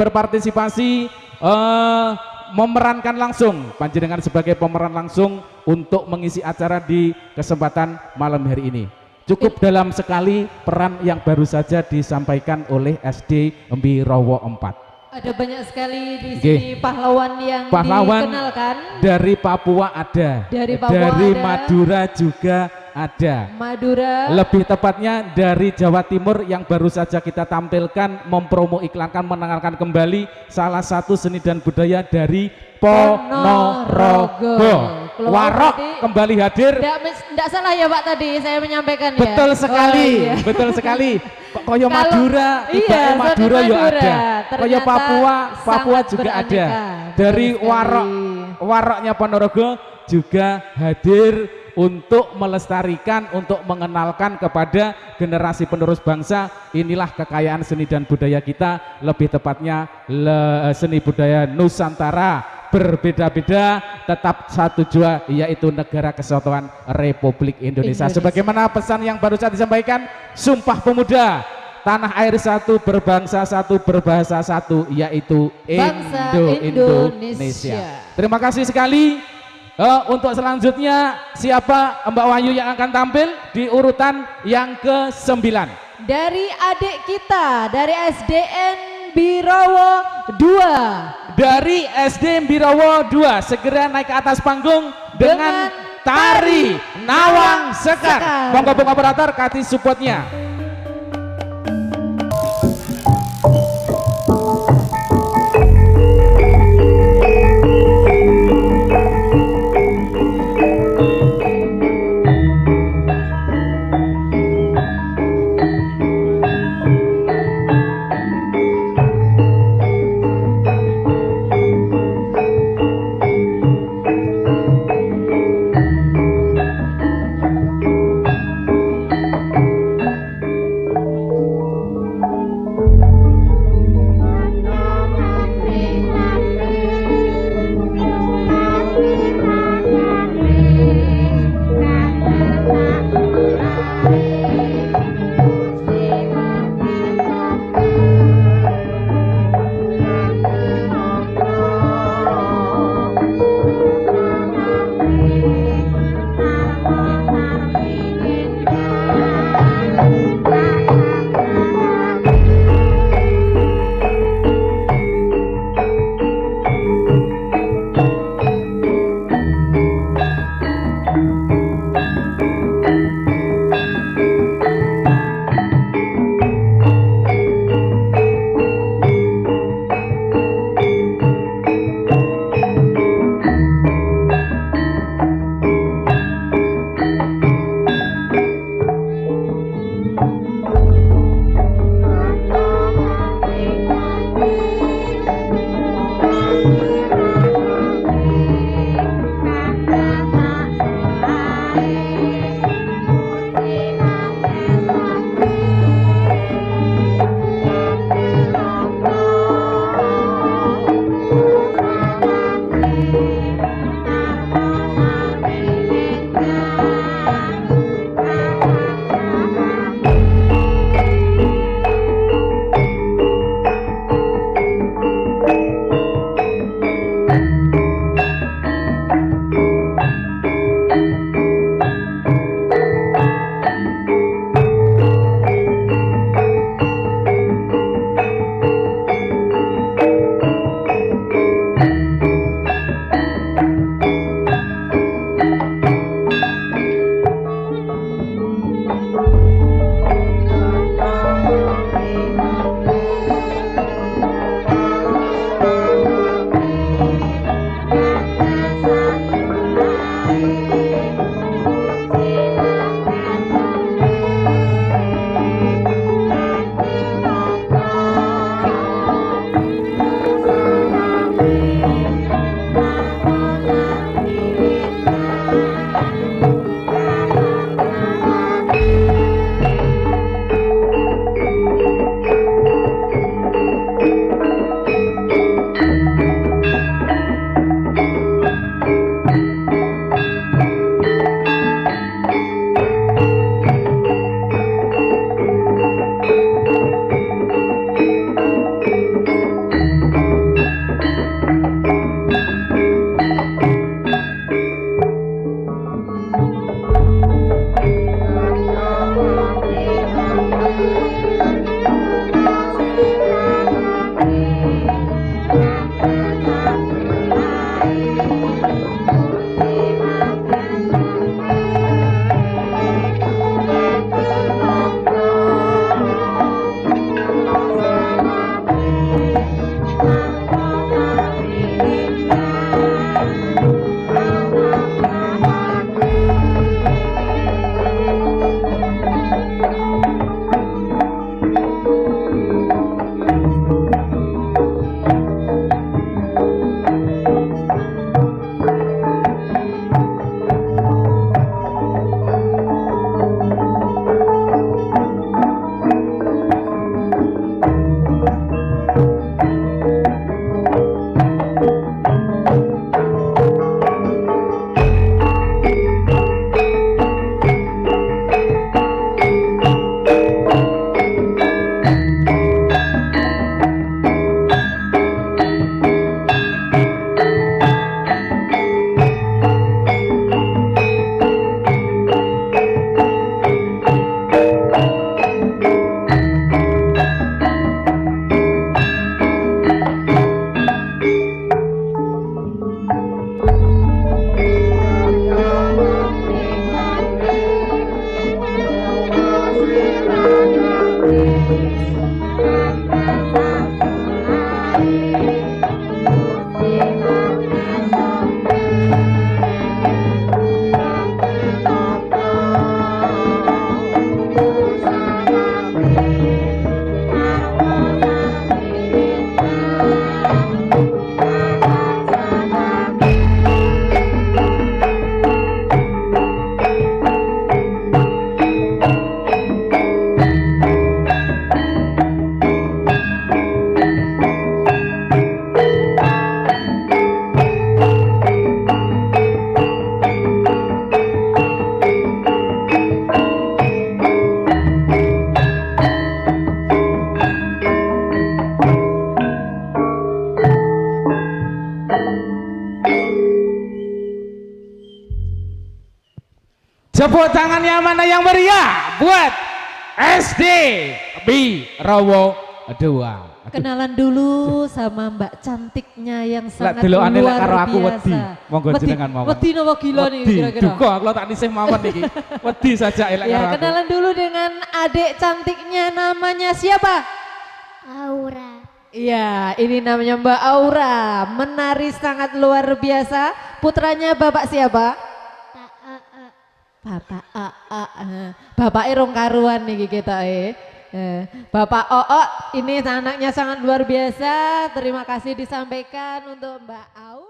berpartisipasi memerankan langsung, panjenengan sebagai pemeran langsung untuk mengisi acara di kesempatan malam hari ini. Cukup dalam sekali peran yang baru saja disampaikan oleh SD Embirawo 4. Ada banyak sekali di sini pahlawan yang dikenalkan. Dari Papua ada, dari Papua dari ada. Madura juga ada. Madura. Lebih tepatnya dari Jawa Timur yang baru saja kita tampilkan, mempromo iklankan, menanggalkan kembali salah satu seni dan budaya dari Ponorogo. Warok kembali hadir. Tidak salah ya Pak tadi saya menyampaikan ya. Betul sekali, oh, iya. Betul sekali. Koyo Madura, iya, Madura yo ada. Koyo Papua juga beraneka. ada. Dari waroknya Ponorogo juga hadir untuk melestarikan, untuk mengenalkan kepada generasi penerus bangsa, inilah kekayaan seni dan budaya kita, lebih tepatnya seni budaya Nusantara. Berbeda-beda tetap satu jua, yaitu Negara Kesatuan Republik Indonesia. Sebagaimana pesan yang baru saja disampaikan, Sumpah Pemuda, tanah air satu, berbangsa satu, berbahasa satu, yaitu Indonesia. Terima kasih sekali. Untuk selanjutnya siapa Mbak Wahyu yang akan tampil di urutan yang ke-9? Dari adik kita dari SDN Birawo 2. Dari SD Birawo 2 segera naik ke atas panggung dengan tari Nawang Sekar. Monggo Bung Operator kasih supportnya. Tepuk tangannya mana yang meriah buat SD Birowo 2. Kenalan dulu sama Mbak cantiknya yang sangat dulu ane lek luar karo aku biasa. wedi. Monggo jenengan mawon. Wedi napa gila nih kira-kira? Duka aku tak nisih mawon iki. Wedi saja elek Ya, karo aku. kenalan dulu dengan adik cantiknya, namanya siapa? Aura. Iya, ini namanya Mbak Aura, menari sangat luar biasa. Putranya Bapak siapa? Bapak Bapak Irung karuan nih kita Bapak Oo, ini anaknya sangat luar biasa. Terima kasih disampaikan untuk Mbak Aura.